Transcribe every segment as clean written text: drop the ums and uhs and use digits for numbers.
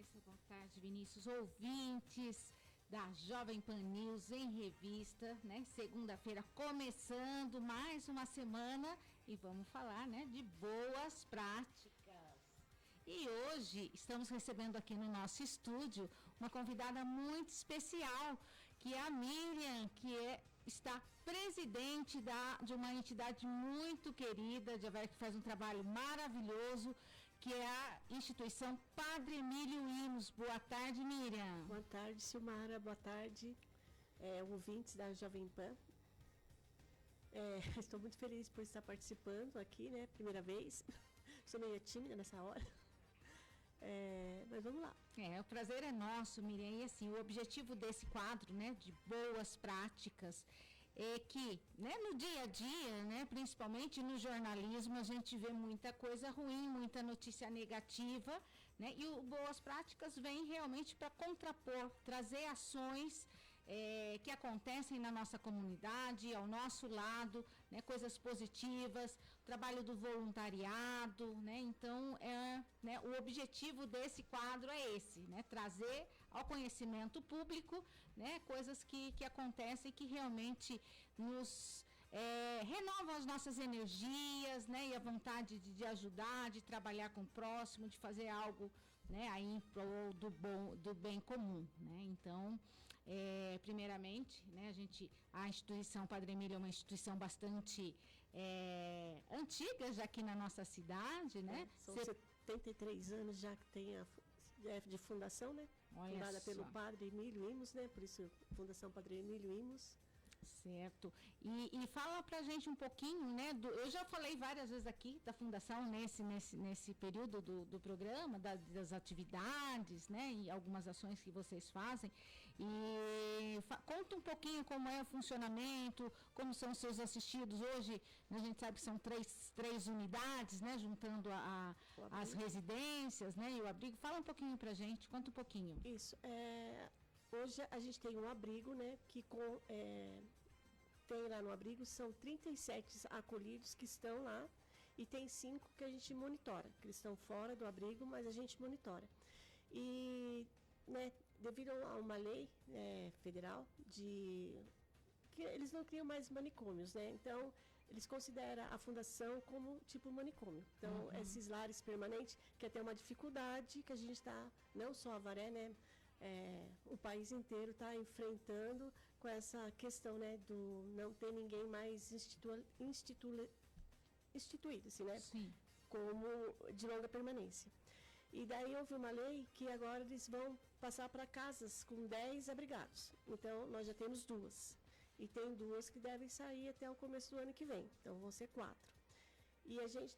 Vanessa, boa tarde, Vinícius, ouvintes da Jovem Pan News em Revista, né? Segunda-feira começando mais uma semana e vamos falar, né, de boas práticas. E hoje estamos recebendo aqui no nosso estúdio uma convidada muito especial, que é a Miriam, está presidente de uma entidade muito querida, que faz um trabalho maravilhoso, que é a instituição Padre Emílio Lemos. Boa tarde, Miriam. Boa tarde, Silmara. Boa tarde, ouvintes da Jovem Pan. Estou muito feliz por estar participando aqui, né? Primeira vez. Sou meio tímida nessa hora. Mas vamos lá. O prazer é nosso, Miriam. E assim, o objetivo desse quadro, né, de boas práticas, é que, né, no dia a dia, né, principalmente no jornalismo, a gente vê muita coisa ruim, muita notícia negativa, né, e o Boas Práticas vem realmente para contrapor, trazer ações que acontecem na nossa comunidade, ao nosso lado, né, coisas positivas, o trabalho do voluntariado, né, então o objetivo desse quadro é esse, né, trazer ao conhecimento público, né, coisas que acontecem, que realmente nos renovam as nossas energias, né, e a vontade de ajudar, de trabalhar com o próximo, de fazer algo, né, aí em prol do bem comum, né. Então, primeiramente, né, a instituição Padre Emílio é uma instituição bastante antiga já aqui na nossa cidade, né? São 73 anos já que tem de fundação, né? Olha fundada só. pelo Padre Emílio Lemos, né? Por isso, Fundação Padre Emílio Lemos. Certo. E fala pra gente um pouquinho, né? Eu já falei várias vezes aqui da Fundação nesse período do programa, das atividades, né? E algumas ações que vocês fazem. E conta um pouquinho como é o funcionamento, como são os seus assistidos. Hoje, a gente sabe que são três unidades, né? Juntando as residências, né? E o abrigo. Fala um pouquinho pra gente, conta um pouquinho. Isso. Hoje a gente tem um abrigo, né, que tem lá no abrigo, são 37 acolhidos que estão lá e tem 5 que a gente monitora, que eles estão fora do abrigo, mas a gente monitora. E, né, devido a uma lei federal que eles não criam mais manicômios, né, então eles consideram a fundação como tipo manicômio. Então, esses lares permanentes, que até uma dificuldade que a gente está, não só a Avaré, né, o país inteiro está enfrentando com essa questão, né, do não ter ninguém mais instituído, assim, né? Sim. Como de longa permanência. E daí houve uma lei que agora eles vão passar para casas com 10 abrigados. Então, nós já temos 2. E tem 2 que devem sair até o começo do ano que vem. Então, vão ser 4. E a gente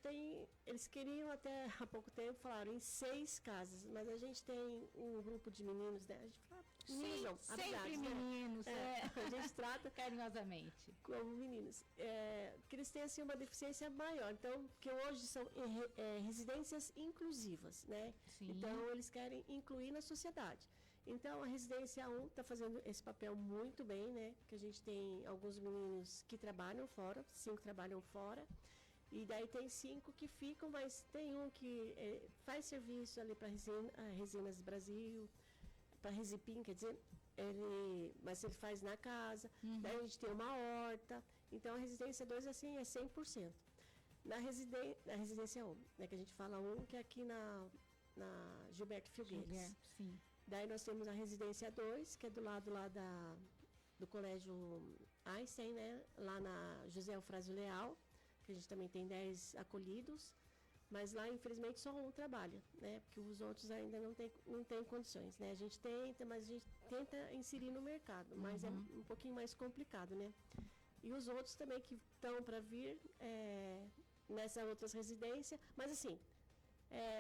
eles queriam até há pouco tempo, falaram em 6 casas, mas a gente tem um grupo de meninos, né? A gente fala, meninos não, sempre meninos, a gente trata carinhosamente como meninos, que eles têm assim uma deficiência maior, então, que hoje são residências inclusivas, né? Sim. Então, eles querem incluir na sociedade. Então, a residência 1 está fazendo esse papel muito bem, né? Que a gente tem alguns meninos que trabalham fora, 5 trabalham fora. E daí tem 5 que ficam, mas tem um que faz serviço ali para Resinas Brasil, para Resipim, quer dizer, mas ele faz na casa. Daí a gente tem uma horta. Então a residência 2 assim é 100%. Na residência 1, né, que a gente fala 1, que é aqui na Gilberto Filgueiras. Sim. Daí nós temos a residência 2, que é do lado lá do Colégio Einstein, né, lá na José Eufrásio Leal, que a gente também tem 10 acolhidos, mas lá, infelizmente, só um trabalha, né? Porque os outros ainda não tem condições, né? A gente tenta, mas a gente tenta inserir no mercado, mas é um pouquinho mais complicado, né? E os outros também que estão para vir nessas outras residências, mas assim,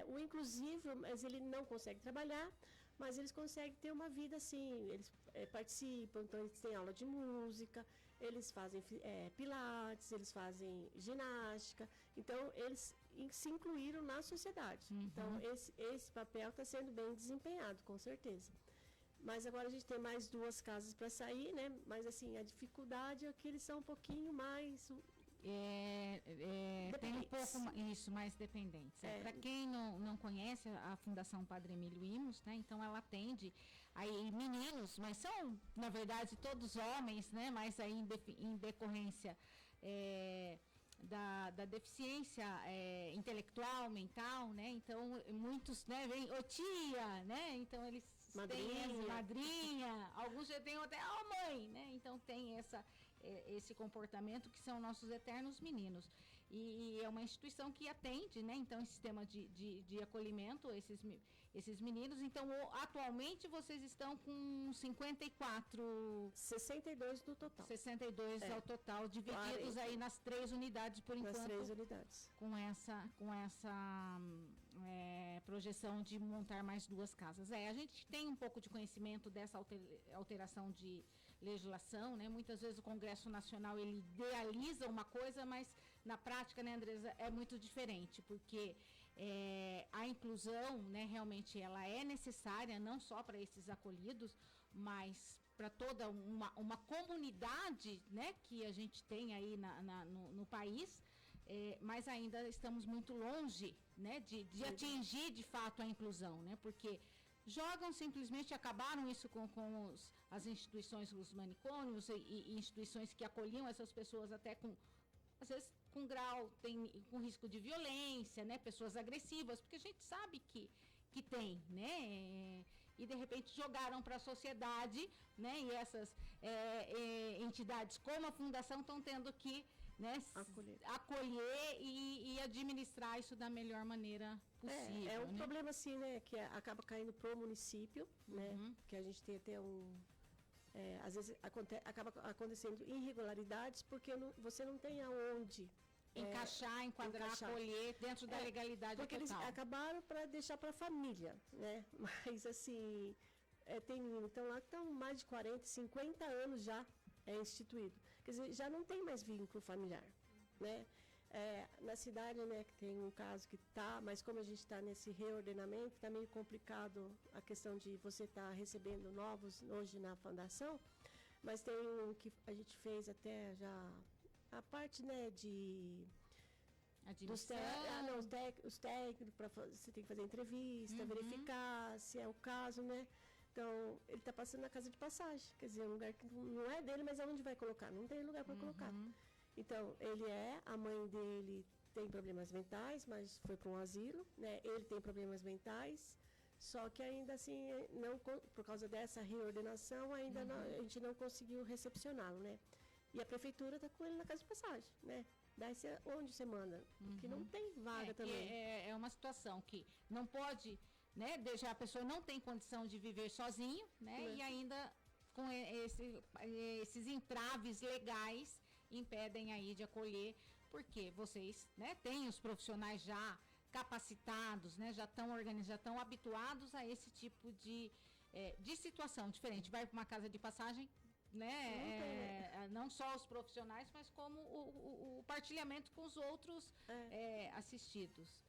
o inclusivo, mas ele não consegue trabalhar, mas eles conseguem ter uma vida assim, eles participam, então eles têm aula de música, eles fazem pilates, eles fazem ginástica, então eles se incluíram na sociedade. Então esse papel está sendo bem desempenhado, com certeza. Mas agora a gente tem mais 2 casas para sair, né? Mas assim, a dificuldade é que eles são um pouquinho mais tem um pouco isso, mais dependentes. Para quem não conhece a Fundação Padre Emílio Imos, né, então ela atende aí meninos, mas são, na verdade, todos homens, né, mas aí em decorrência da deficiência intelectual, mental, né, então muitos, né, vêm, ô tia, né, então eles têm madrinha, alguns já têm até a mãe, né, então tem esse comportamento que são nossos eternos meninos. E é uma instituição que atende, né, então, esse sistema de acolhimento, esses meninos. Então, atualmente, vocês estão com 62 no total. 62 ao total, divididos 40. Aí nas 3 unidades, por enquanto. Nas 3 unidades. Com essa projeção de montar mais 2 casas. A gente tem um pouco de conhecimento dessa alteração de legislação, né? Muitas vezes o Congresso Nacional ele idealiza uma coisa, mas na prática, né, Andresa, é muito diferente, porque a inclusão, né, realmente ela é necessária não só para esses acolhidos, mas para toda uma comunidade, né, que a gente tem aí no país, mas ainda estamos muito longe, né, de atingir de fato a inclusão, né, porque jogam simplesmente, acabaram isso com as instituições, os manicômios e instituições que acolhiam essas pessoas até às vezes com grau, com risco de violência, né, pessoas agressivas, porque a gente sabe que tem, né, e de repente jogaram para a sociedade, né, e essas entidades como a fundação estão tendo que, né, acolher e administrar isso da melhor maneira possível. É um problema assim, né, que acaba caindo pro município, né, que a gente tem até às vezes acaba acontecendo irregularidades porque você não tem aonde enquadrar, acolher dentro da legalidade porque total. Eles acabaram para deixar para a família, né? Mas assim, tem menino, então lá estão mais de 40, 50 anos já instituído. Quer dizer, já não tem mais vínculo familiar, né? Na cidade, né, que tem um caso que mas como a gente está nesse reordenamento, está meio complicado a questão de você estar recebendo novos hoje na fundação, mas tem um que a gente fez até já a parte, né, de os técnicos, você tem que fazer entrevista, verificar se é o caso, né? Então, ele está passando na casa de passagem, quer dizer, um lugar que não é dele, mas aonde vai colocar? Não tem lugar para colocar. Então, a mãe dele tem problemas mentais, mas foi para um asilo, né? Ele tem problemas mentais, só que ainda assim, por causa dessa reordenação, ainda a gente não conseguiu recepcioná-lo, né? E a prefeitura está com ele na casa de passagem, né? Daí onde você manda? Porque não tem vaga também. É uma situação que não pode, né, deixar a pessoa não tem condição de viver sozinho, né? E ainda com esses entraves legais impedem aí de acolher, porque vocês, né, têm os profissionais já capacitados, né, já estão organizados, já estão habituados a esse tipo de situação diferente. Vai para uma casa de passagem, né, não só os profissionais, mas como o partilhamento com os outros assistidos.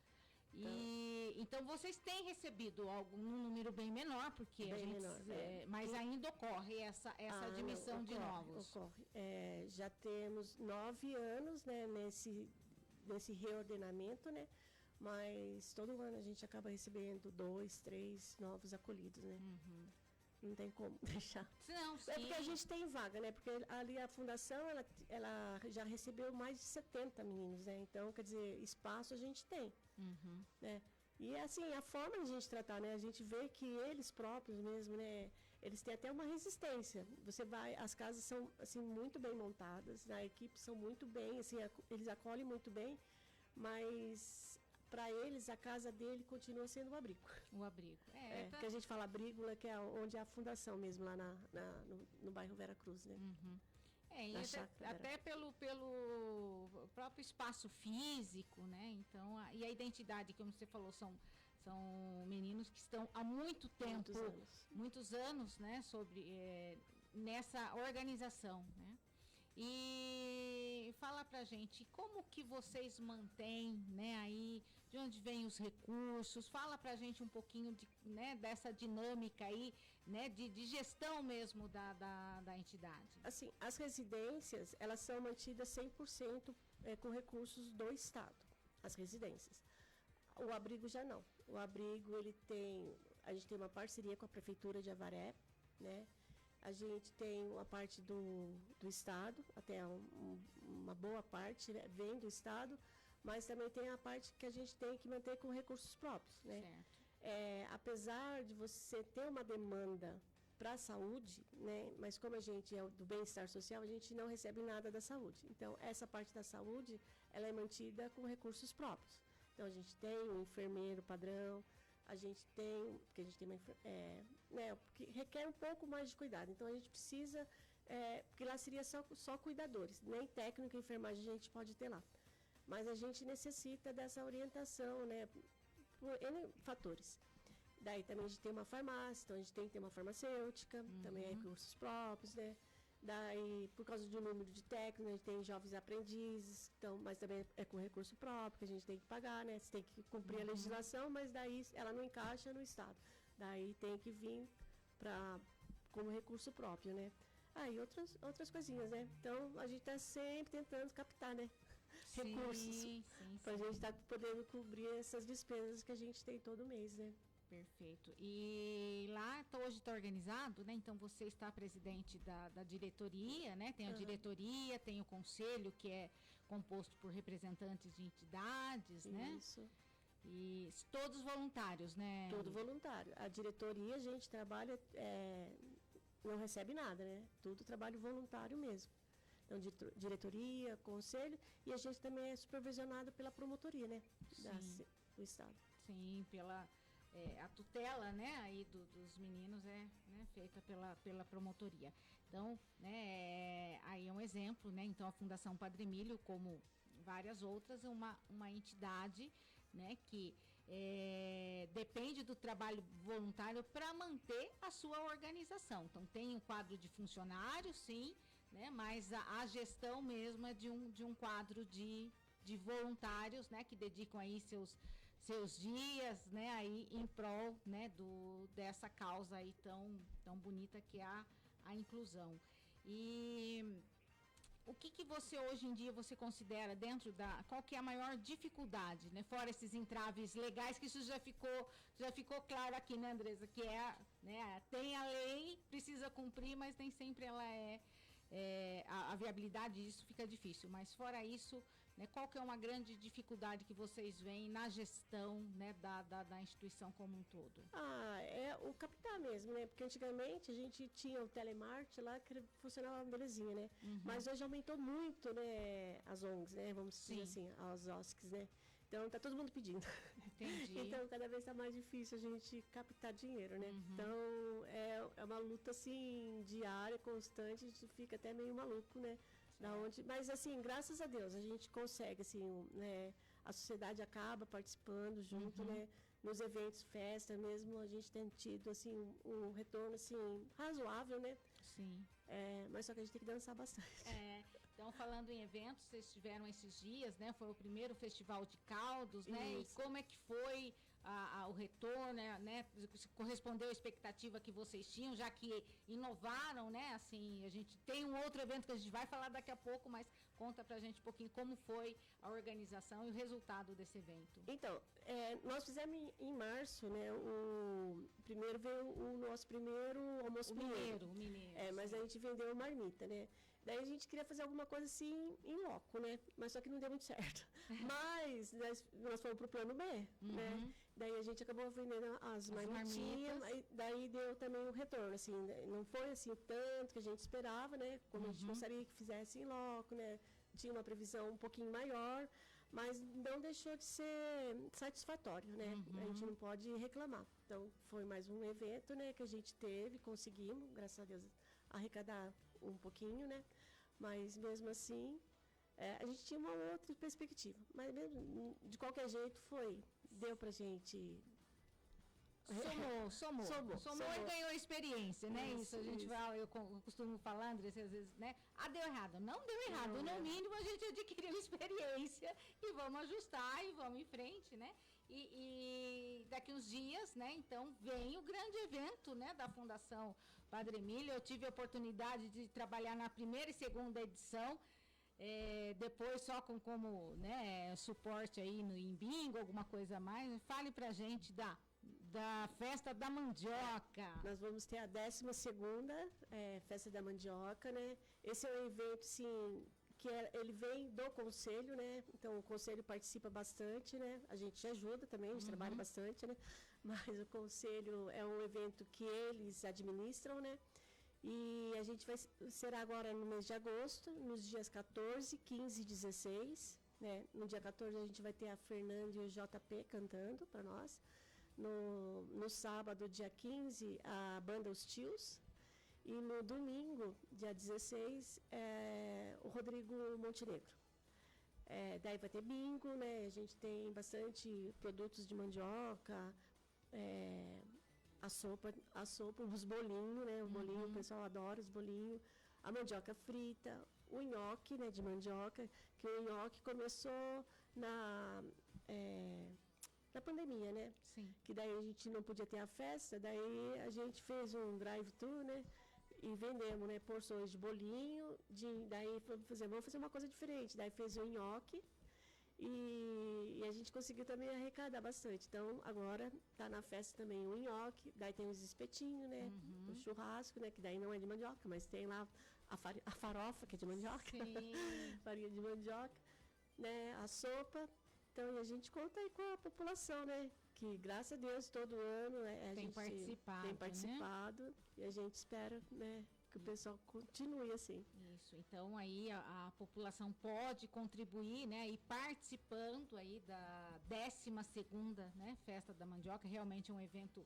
Então vocês têm recebido um número bem menor, porque mas ainda ocorre essa admissão de novos. Ocorre. Já temos 9 anos, né, nesse reordenamento, né? Mas todo ano a gente acaba recebendo 2, 3 novos acolhidos, né? Não tem como deixar. Não, sim. Porque a gente tem vaga, né? Porque ali a fundação, ela já recebeu mais de 70 meninos, né? Então, quer dizer, espaço a gente tem, né? E assim, a forma de a gente tratar, né? A gente vê que eles próprios mesmo, né? Eles têm até uma resistência. Você vai, as casas são, assim, muito bem montadas, a equipe são muito bem, assim, eles acolhem muito bem, mas para eles a casa dele continua sendo um abrigo. O abrigo. Que a gente fala abrigo, que é onde é a fundação mesmo, lá no bairro Vera Cruz, né? E até pelo próprio espaço físico, né? Então, e a identidade, como você falou, são meninos que estão há muito tempo, muitos anos, né, nessa organização, né? E fala pra gente como que vocês mantêm, né, aí, de onde vêm os recursos, fala pra gente um pouquinho né, dessa dinâmica aí, né, de gestão mesmo da entidade. Assim, as residências, elas são mantidas 100% com recursos do Estado, as residências. O abrigo já não. O abrigo, a gente tem uma parceria com a Prefeitura de Avaré, né? A gente tem uma parte do Estado, até uma boa parte, né, vem do Estado, mas também tem a parte que a gente tem que manter com recursos próprios, né? Apesar de você ter uma demanda para a saúde, né, mas como a gente é do bem-estar social, a gente não recebe nada da saúde. Então, essa parte da saúde, ela é mantida com recursos próprios. Então, a gente tem um enfermeiro padrão, a gente tem, porque a gente tem né, porque requer um pouco mais de cuidado. Então, a gente precisa, porque lá seria só cuidadores, nem técnico e enfermagem a gente pode ter lá. Mas a gente necessita dessa orientação, né, por N fatores. Daí também a gente tem uma farmácia, então a gente tem que ter uma farmacêutica, também é recursos próprios, né? Daí, por causa do número de técnicos, a gente tem jovens aprendizes, então, mas também é com recurso próprio, que a gente tem que pagar, né? Você tem que cumprir a legislação, mas daí ela não encaixa no Estado. Daí tem que vir como recurso próprio, né? E outras coisinhas, né? Então, a gente está sempre tentando captar, né? Recursos. Para a gente estar podendo cobrir essas despesas que a gente tem todo mês, né? Perfeito. E lá hoje está organizado, né? Então você está presidente da diretoria, né? Tem a diretoria, tem o conselho, que é composto por representantes de entidades, né? Isso. E todos voluntários, né? Todo voluntário. A diretoria, a gente trabalha, não recebe nada, né? Tudo trabalho voluntário mesmo. Então, diretoria, conselho, e a gente também é supervisionado pela promotoria, né? Do Estado. Sim, a tutela, né, aí dos meninos é, né, feita pela promotoria. Então, né, aí é um exemplo, né? Então, a Fundação Padre Emílio, como várias outras, é uma entidade, né, que depende do trabalho voluntário para manter a sua organização. Então, tem um quadro de funcionários, sim, né, mas a gestão mesmo é de um quadro de voluntários, né, que dedicam aí seus dias, né, aí em prol, né, dessa causa aí tão bonita que é a inclusão. E o que você hoje em dia você considera qual que é a maior dificuldade, né, fora esses entraves legais, que isso já ficou claro aqui, né, Andressa, que né, tem a lei, precisa cumprir, mas nem sempre ela a viabilidade disso fica difícil, mas fora isso, né, qual que é uma grande dificuldade que vocês veem na gestão, né, da instituição como um todo? É o captar mesmo, né? Porque antigamente a gente tinha o Telemart lá que funcionava belezinha, né? Mas hoje aumentou muito, né, as ONGs, né? Vamos dizer assim, as OSCs, né? Então tá todo mundo pedindo. Entendi. Então cada vez tá mais difícil a gente captar dinheiro, né? Então é uma luta assim diária, constante, a gente fica até meio maluco, né? Mas assim, graças a Deus, a gente consegue, assim, né, a sociedade acaba participando junto, né, nos eventos, festa mesmo, a gente tem tido, assim, um retorno, assim, razoável, né? Sim. Mas só que a gente tem que dançar bastante. Então, falando em eventos, vocês tiveram esses dias, né, foi o primeiro festival de caldos, né, e como é que foi o retorno, né, correspondeu à expectativa que vocês tinham, já que inovaram, né, assim, a gente tem um outro evento que a gente vai falar daqui a pouco, mas conta pra gente um pouquinho como foi a organização e o resultado desse evento. Então, nós fizemos em março, né, primeiro veio o nosso primeiro almoço mineiro. Mas a gente vendeu marmita, né. Daí a gente queria fazer alguma coisa assim em loco, né? Mas só que não deu muito certo. Mas nós fomos pro plano B, né? Daí a gente acabou vendendo as marmitinhas, daí deu também o retorno, assim, não foi assim tanto que a gente esperava, né? Como a gente gostaria que fizesse em loco, né? Tinha uma previsão um pouquinho maior, mas não deixou de ser satisfatório, né? A gente não pode reclamar. Então, foi mais um evento, né, que a gente teve, conseguimos, graças a Deus, arrecadar um pouquinho, né? Mas mesmo assim, a gente tinha uma outra perspectiva. Mas mesmo, de qualquer jeito, deu pra gente... Somou e ganhou experiência, né? Isso a gente vai, eu costumo falar, André, às vezes, né? Deu errado. Não deu errado. No mínimo, a gente adquiriu experiência e vamos ajustar e vamos em frente, né? E daqui uns dias, né? Então, vem o grande evento, né? Da Fundação Padre Emílio. Eu tive a oportunidade de trabalhar na primeira e segunda edição. depois só como né, suporte aí em bingo, alguma coisa a mais. Fale pra gente da Festa da Mandioca. Nós vamos ter a 12ª Festa da Mandioca, né? Esse é um evento, sim, que ele vem do conselho, né? Então o conselho participa bastante, né? A gente ajuda também, a gente trabalha bastante, né? Mas o conselho é um evento que eles administram, né? E a gente será agora no mês de agosto, nos dias 14, 15 e 16, né? No dia 14 a gente vai ter a Fernanda e o JP cantando para nós. No sábado, dia 15, a banda Os Tios. E no domingo, dia 16, o Rodrigo Montenegro. Daí vai ter bingo, né? A gente tem bastante produtos de mandioca, a sopa, os bolinhos, né? O bolinho, o pessoal adora os bolinhos. A mandioca frita, o nhoque, né? De mandioca, que o nhoque começou na pandemia, né? Sim. Que daí a gente não podia ter a festa, daí a gente fez um drive-thru, né? E vendemos, né? Porções de bolinho, daí vamos fazer uma coisa diferente. Daí fez o nhoque e a gente conseguiu também arrecadar bastante. Então, agora tá na festa também o nhoque, daí tem os espetinhos, né? O churrasco, né? Que daí não é de mandioca, mas tem lá a farofa, que é de mandioca. Farinha de mandioca, né? A sopa. Então, e a gente conta aí com a população, né? Que, graças a Deus, todo ano a gente tem participado. Né? E a gente espera, né, que o pessoal continue assim. Isso. Então, aí a população pode contribuir, né? E participando aí da 12ª, né, Festa da Mandioca. Realmente é um evento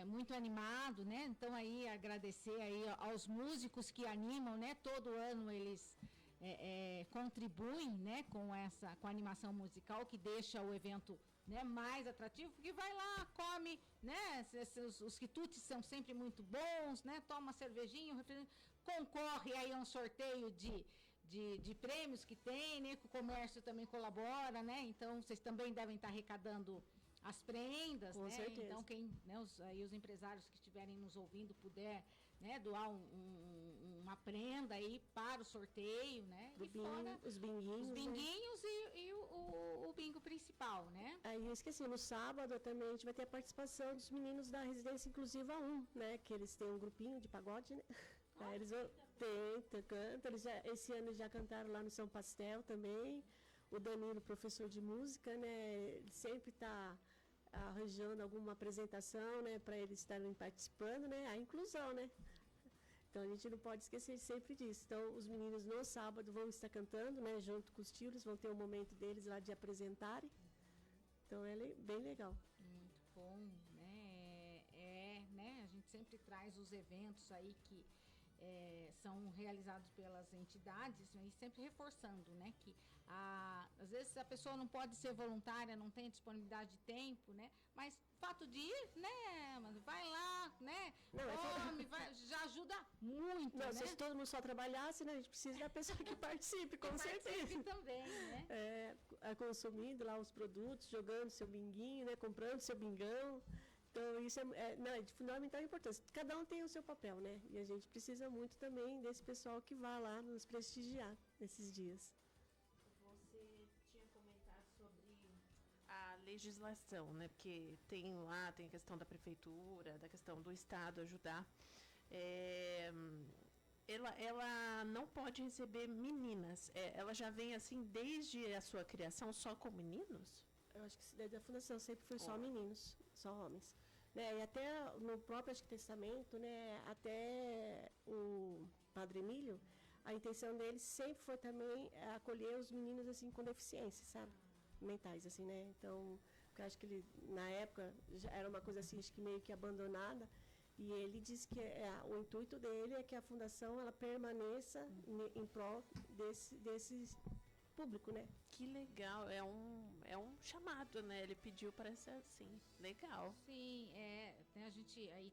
muito animado, né? Então, aí agradecer aí aos músicos que animam, né? Todo ano eles... contribuem, né, com a animação musical, que deixa o evento, né, mais atrativo, porque vai lá, come, né, os quitutes são sempre muito bons, né, toma cervejinha, concorre aí a um sorteio de prêmios que tem, né, que o comércio também colabora, né, então vocês também devem estar arrecadando as prendas, com né, certeza. Então quem, né, os empresários que estiverem nos ouvindo puder, né, doar uma prenda aí para o sorteio, né? Fora os binguinhos. Os binguinhos, né? E o bingo principal, né? Aí eu esqueci, no sábado também a gente vai ter a participação dos meninos da Residência Inclusiva 1, né? Que eles têm um grupinho de pagode, né? Eles cantam, esse ano já cantaram lá no São Pastel também. O Danilo, professor de música, né? Ele sempre está arranjando alguma apresentação, né, para eles estarem participando, né, a inclusão, né. Então a gente não pode esquecer sempre disso. Então os meninos no sábado vão estar cantando, né, junto com os tios, vão ter um momento deles lá de apresentarem. Então é bem legal. Muito bom, né, né, a gente sempre traz os eventos aí que são realizados pelas entidades, e sempre reforçando, né, que às vezes a pessoa não pode ser voluntária, não tem disponibilidade de tempo, né, mas fato de ir, né, vai lá, né, come, já ajuda muito, não, né? Se todo mundo só trabalhasse, né, a gente precisa da pessoa que participe, com certeza. Participe também, né? Consumindo lá os produtos, jogando seu binguinho, né, comprando seu bingão. Então, isso é de fundamental importância. Cada um tem o seu papel, né? E a gente precisa muito também desse pessoal que vá lá nos prestigiar nesses dias. Você tinha comentado sobre a legislação, né? Porque tem a questão da prefeitura, da questão do Estado ajudar. Ela não pode receber meninas. Ela já vem assim desde a sua criação só com meninos? Eu acho que desde a fundação sempre foi só meninos, só homens. Né? E até no próprio testamento, né, até o Padre Emílio, a intenção dele sempre foi também acolher os meninos assim com deficiência, sabe? Mentais, assim, né? Então, eu acho que ele, na época, já era uma coisa assim, acho que meio que abandonada. E ele diz que o intuito dele é que a fundação ela permaneça em prol desse público, né? Que legal, é um chamado, né? Ele pediu para ser assim, legal. Sim, a gente aí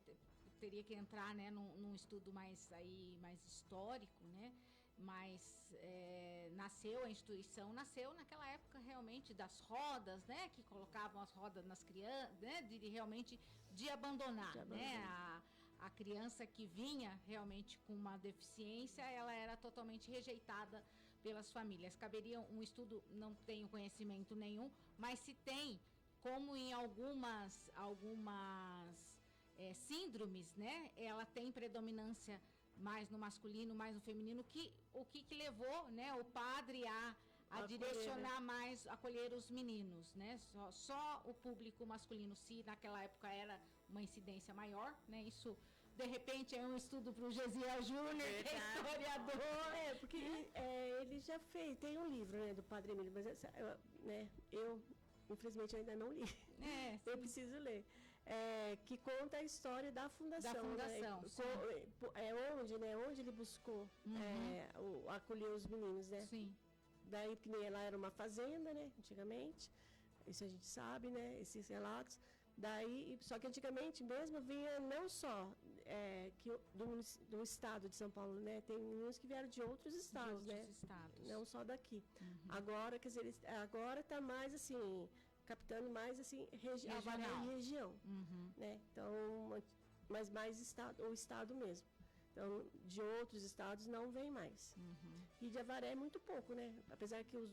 teria que entrar, né, num estudo mais histórico, né? Mas a instituição nasceu naquela época realmente das rodas, né? Que colocavam as rodas nas crianças, né? Realmente de abandonar, né? A criança que vinha realmente com uma deficiência, ela era totalmente rejeitada pelas famílias. Caberia um estudo, não tenho conhecimento nenhum, mas se tem, como em algumas síndromes, né? Ela tem predominância mais no masculino, mais no feminino, o que levou, né, o padre a direcionar mais, acolher os meninos, né? Só o público masculino, se naquela época era uma incidência maior, né? Isso, de repente, é um estudo para o Gesiel Júnior, que é historiador. Porque ele já fez, tem um livro, né, do Padre Emílio, mas eu infelizmente, ainda não li. Eu preciso ler. Que conta a história da fundação. Onde ele buscou acolher os meninos, né? Sim. Daí, que nem ela era uma fazenda, né? Antigamente. Isso a gente sabe, né? Esses relatos. Daí, só que antigamente mesmo vinha não só do estado de São Paulo, né? Tem meninos que vieram de outros estados, não só daqui. Agora, quer dizer, agora está mais assim, captando mais assim, Avaré e região, né? Então, mas mais o estado mesmo. Então, de outros estados não vem mais. E de Avaré é muito pouco, né? Apesar que os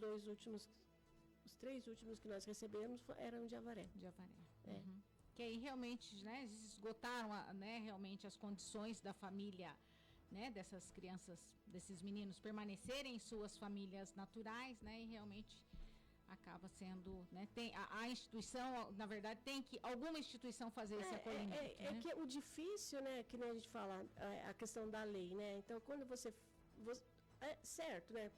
3 últimos que nós recebemos eram de Avaré. De Avaré. Que aí realmente, né, esgotaram realmente as condições da família, né, dessas crianças, desses meninos permanecerem em suas famílias naturais, né, e realmente acaba sendo, né, tem a instituição, na verdade, tem que alguma instituição fazer esse acolhimento. Que o difícil, né, que nem a gente fala, a questão da lei, né, então quando você certo, né,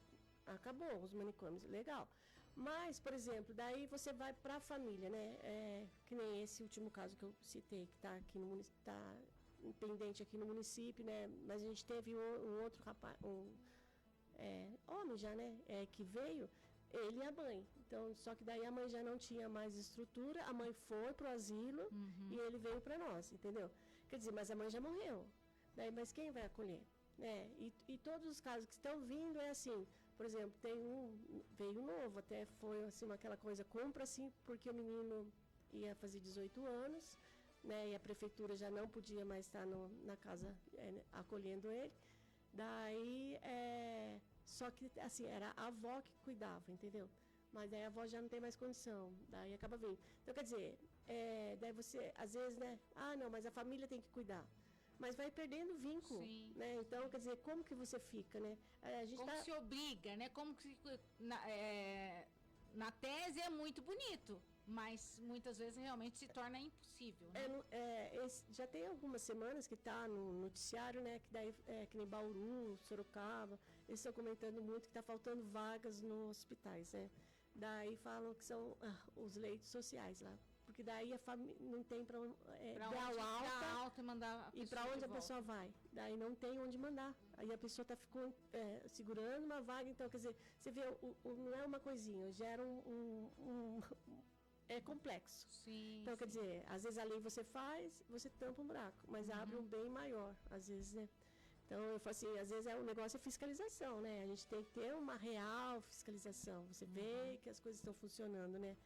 acabou os manicômios, legal. Mas, por exemplo, daí você vai para a família, né? Que nem esse último caso que eu citei, que está aqui pendente aqui no município, né? Mas a gente teve um outro rapaz, homem já, né? Que veio, ele e a mãe. Então, só que daí a mãe já não tinha mais estrutura, a mãe foi pro asilo e ele veio para nós, entendeu? Quer dizer, mas a mãe já morreu. Daí, mas quem vai acolher? Né? E todos os casos que estão vindo é assim. Por exemplo, veio novo, até foi assim, aquela coisa, compra assim, porque o menino ia fazer 18 anos, né, e a prefeitura já não podia mais estar na casa acolhendo ele. Daí, só que assim, era a avó que cuidava, entendeu? Mas daí a avó já não tem mais condição, daí acaba vindo. Então, quer dizer, daí você, às vezes, né, não, mas a família tem que cuidar. Mas vai perdendo vínculo, né? Então, quer dizer, como que você fica, né? Como se obriga, né? Como que na tese é muito bonito, mas muitas vezes realmente se torna impossível, né? Já tem algumas semanas que está no noticiário, né? Que daí que nem Bauru, Sorocaba, eles estão comentando muito que está faltando vagas nos hospitais, né? Daí falam que são os leitos sociais lá. Porque daí a família não tem para alta e para onde a pessoa vai. Daí não tem onde mandar. Aí a pessoa ficou segurando uma vaga. Então, quer dizer, você vê, não é uma coisinha, gera é complexo. Então, quer dizer, às vezes a lei você faz, você tampa um buraco, mas abre um bem maior, às vezes, né? Então, eu falo assim, às vezes o negócio é fiscalização, né? A gente tem que ter uma real fiscalização. Você vê que as coisas estão funcionando, né?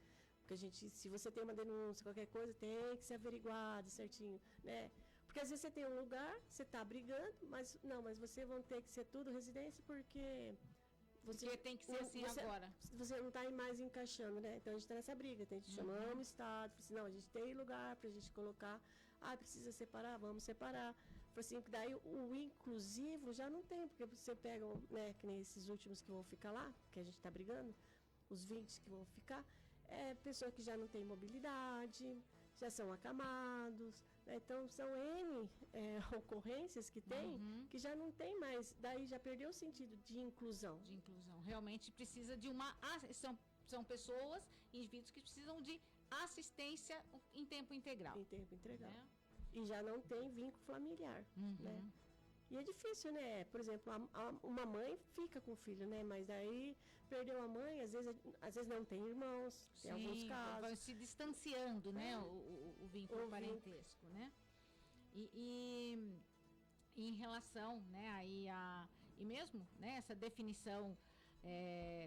Porque se você tem uma denúncia, qualquer coisa, tem que ser averiguado certinho, né? Porque às vezes você tem um lugar, você está brigando, mas você vão ter que ser tudo residência porque tem que ser assim agora. Você não está mais encaixando, né? Então a gente está nessa briga, a gente chamamos o Estado, assim, não, a gente tem lugar para a gente colocar, precisa separar, vamos separar. Assim, daí o inclusivo já não tem, porque você pega, né, que nem esses últimos que vão ficar lá, que a gente está brigando, os 20 que vão ficar, pessoas que já não têm mobilidade, já são acamados, né? Então são N ocorrências que tem, que já não tem mais, daí já perdeu o sentido de inclusão. Realmente precisa de são pessoas, indivíduos que precisam de assistência em tempo integral. Em tempo integral. Né? E já não tem vínculo familiar, né? E é difícil, né? Por exemplo, uma mãe fica com o filho, né? Mas daí perdeu a mãe, às vezes não tem irmãos, tem alguns casos. Vai se distanciando, né? O vínculo parentesco, né? E em relação, né, aí e mesmo, né, essa definição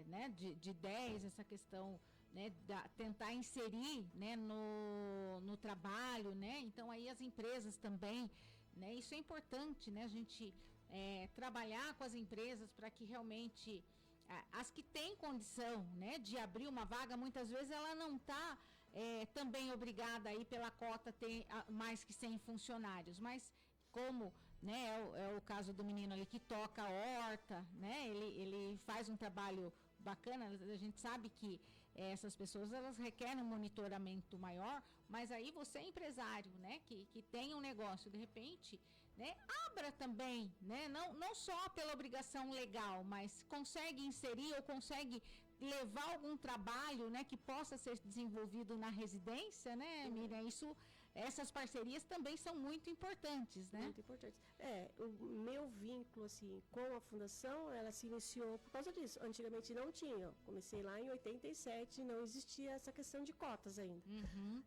né, de 10, essa questão, né, tentar inserir, né, no trabalho, né? Então aí as empresas também, né, isso é importante, né, a gente trabalhar com as empresas para que realmente as que têm condição, né, de abrir uma vaga, muitas vezes ela não está também obrigada aí pela cota ter mais que 100 funcionários, mas como, né, é o caso do menino ali que toca a horta, né, ele faz um trabalho bacana, a gente sabe que essas pessoas elas requerem um monitoramento maior, mas aí você é empresário, né, que tem um negócio, de repente, né, abra também, né, não só pela obrigação legal, mas consegue inserir ou consegue levar algum trabalho, né, que possa ser desenvolvido na residência, né, Miriam, essas parcerias também são muito importantes, né? Muito importantes. O meu vínculo, assim, com a fundação, ela se iniciou por causa disso. Antigamente não tinha. Comecei lá em 87, não existia essa questão de cotas ainda,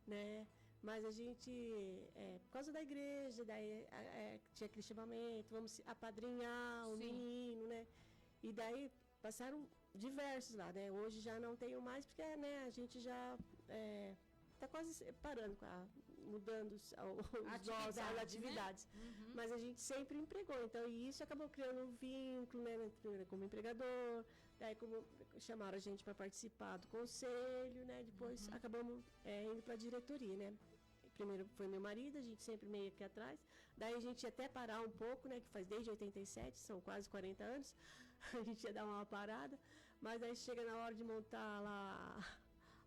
né? Mas a gente, por causa da igreja, daí tinha aquele chamamento, vamos apadrinhar o menino, né? E daí passaram diversos lá, né? Hoje já não tenho mais, porque, né, a gente já está quase parando mudando as atividades. Mas a gente sempre empregou, então isso acabou criando um vínculo, né, como empregador, daí como chamaram a gente para participar do conselho, né, depois acabamos indo para a diretoria, né. Primeiro foi meu marido, a gente sempre meio aqui atrás, daí a gente ia até parar um pouco, né, que faz desde 87, são quase 40 anos, a gente ia dar uma parada, mas aí chega na hora de montar lá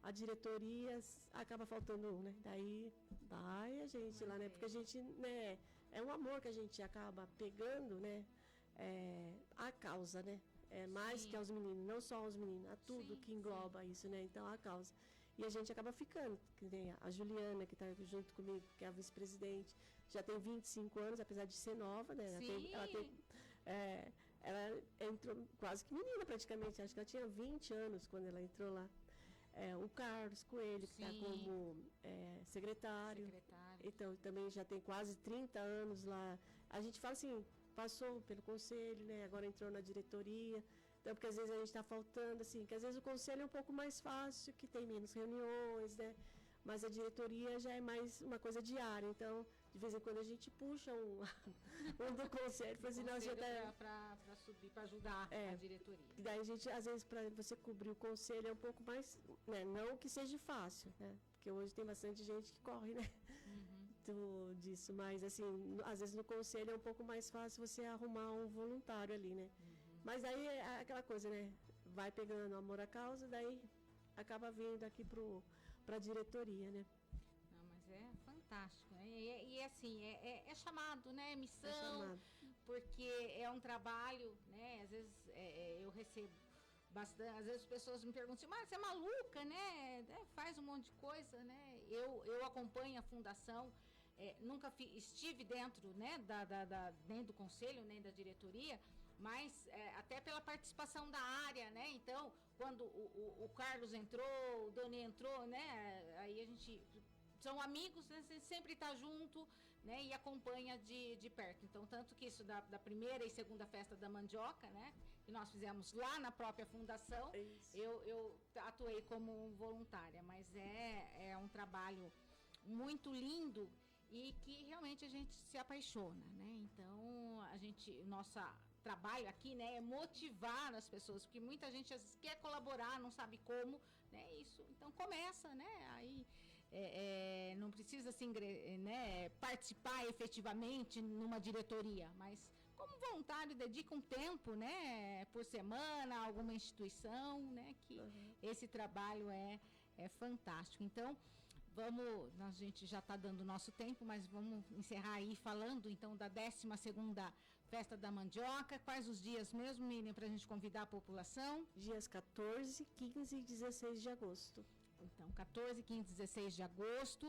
a diretoria, acaba faltando um, né? Daí vai a gente lá, né? Porque a gente, né? É um amor que a gente acaba pegando, né? A causa, né? Mais que aos meninos, não só aos meninos, a tudo que engloba isso, né? Então, a causa. E a gente acaba ficando, que nem a Juliana, que está junto comigo, que é a vice-presidente, já tem 25 anos, apesar de ser nova, né? Ela entrou quase que menina praticamente, acho que ela tinha 20 anos quando ela entrou lá. O Carlos Coelho, que está como secretário. Então, também já tem quase 30 anos lá. A gente fala assim, passou pelo conselho, né? Agora entrou na diretoria. Então, porque às vezes a gente está faltando, assim, que às vezes o conselho é um pouco mais fácil, que tem menos reuniões, né? Mas a diretoria já é mais uma coisa diária. Então, de vez em quando a gente puxa um do conselho, para assim, nós já para subir, para ajudar a diretoria. E daí a gente, às vezes, para você cobrir o conselho é um pouco mais, né? Não que seja fácil, né? Porque hoje tem bastante gente que corre, né? Disso, mas assim, às vezes no conselho é um pouco mais fácil você arrumar um voluntário ali, né? Mas aí é aquela coisa, né? Vai pegando amor à causa, daí acaba vindo aqui para a diretoria, né? Não, mas é fantástico, né? E assim, é chamado, né? Missão, porque é um trabalho, né? Às vezes eu recebo bastante, às vezes as pessoas me perguntam assim, mas você é maluca, né? Faz um monte de coisa, né? Eu acompanho a fundação, nunca estive dentro, né? Nem do conselho, nem da diretoria, mas até pela participação da área, né? Então, quando o Carlos entrou, o Doni entrou, né? Aí a gente são amigos, né? Você sempre está junto, né? E acompanha de perto. Então, tanto que isso da primeira e segunda festa da mandioca, né? Que nós fizemos lá na própria fundação, eu atuei como voluntária, mas é um trabalho muito lindo e que realmente a gente se apaixona, né? Então, nosso trabalho aqui, né, é motivar as pessoas, porque muita gente às vezes quer colaborar, não sabe como, né? Isso, então começa, né? Aí não precisa assim, né, participar efetivamente numa diretoria, mas como voluntário dedica um tempo, né, por semana, a alguma instituição, né, que esse trabalho é fantástico. Então, a gente já está dando o nosso tempo, mas vamos encerrar aí falando então da 12ª Festa da Mandioca. Quais os dias mesmo, Miriam, para a gente convidar a população? Dias 14, 15 e 16 de agosto. Então, 14, 15, 16 de agosto,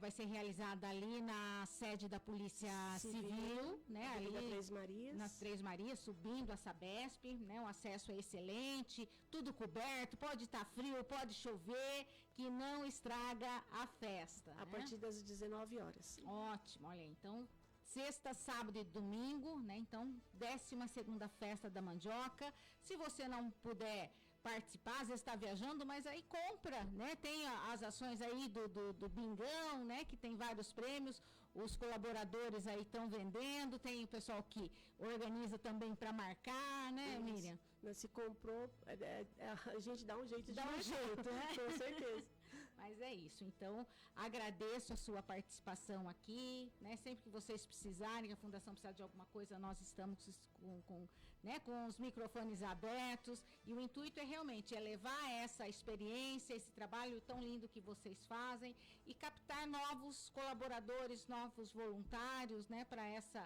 vai ser realizada ali na sede da Polícia Civil, né? Ali Três Marias. Nas Três Marias, subindo a Sabesp, né? O acesso é excelente, tudo coberto, pode estar frio, pode chover, que não estraga a festa. A partir das 19 horas. Ótimo, olha aí, então... Sexta, sábado e domingo, né? Então, 12ª Festa da Mandioca. Se você não puder participar, às vezes está viajando, mas aí compra, né? Tem as ações aí do Bingão, né? Que tem vários prêmios, os colaboradores aí estão vendendo, tem o pessoal que organiza também para marcar, né, Miriam? Se comprou, a gente dá um jeito de marcar. Dá um jeito, né? Com certeza. Mas é isso, então agradeço a sua participação aqui, né? Sempre que vocês precisarem, que a Fundação precisar de alguma coisa, nós estamos com os microfones abertos, e o intuito é realmente levar essa experiência, esse trabalho tão lindo que vocês fazem e captar novos colaboradores, novos voluntários, né? Para essa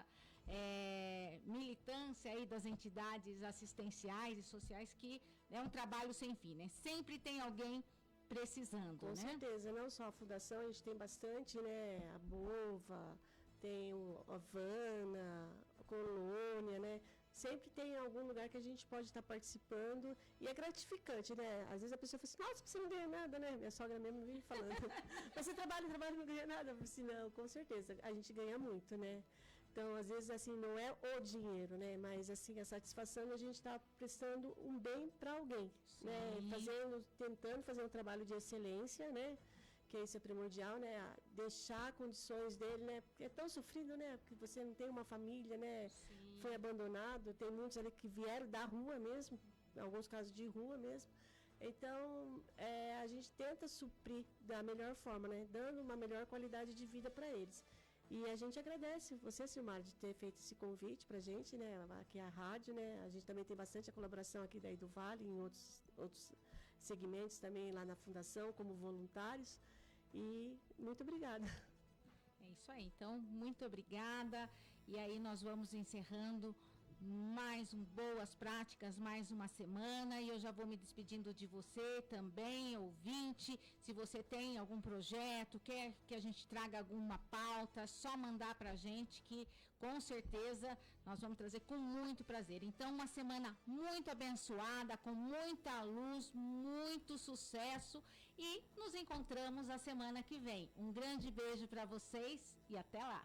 militância aí das entidades assistenciais e sociais, que é um trabalho sem fim, né? Sempre tem alguém precisando, com né? certeza, não só a Fundação, a gente tem bastante, né? A Bova, tem a Havana, a Colônia, né? Sempre tem algum lugar que a gente pode estar participando e é gratificante, né? Às vezes a pessoa fala assim, nossa, você não ganha nada, né? Minha sogra mesmo vive falando, mas você trabalha e não ganha nada. Eu falo assim, não, com certeza, a gente ganha muito, né? Então, às vezes, assim, não é o dinheiro, né? Mas, assim, a satisfação de a gente estar prestando um bem para alguém, né? Tentando fazer um trabalho de excelência, né? Que isso é primordial, né? Deixar condições dele, né? Porque é tão sofrido, né? Porque você não tem uma família, né? Sim. Foi abandonado, tem muitos ali que vieram da rua mesmo, em alguns casos de rua mesmo. Então, a gente tenta suprir da melhor forma, né? Dando uma melhor qualidade de vida para eles. E a gente agradece você, Silmar, de ter feito esse convite para a gente, né? Aqui a rádio, né? A gente também tem bastante a colaboração aqui daí do Vale, em outros segmentos também lá na Fundação, como voluntários. E muito obrigada. É isso aí. Então, muito obrigada. E aí nós vamos encerrando mais boas práticas, mais uma semana, e eu já vou me despedindo de você também, ouvinte. Se você tem algum projeto, quer que a gente traga alguma pauta, é só mandar pra gente, que com certeza nós vamos trazer com muito prazer. Então, uma semana muito abençoada, com muita luz, muito sucesso, e nos encontramos a semana que vem. Um grande beijo para vocês e até lá!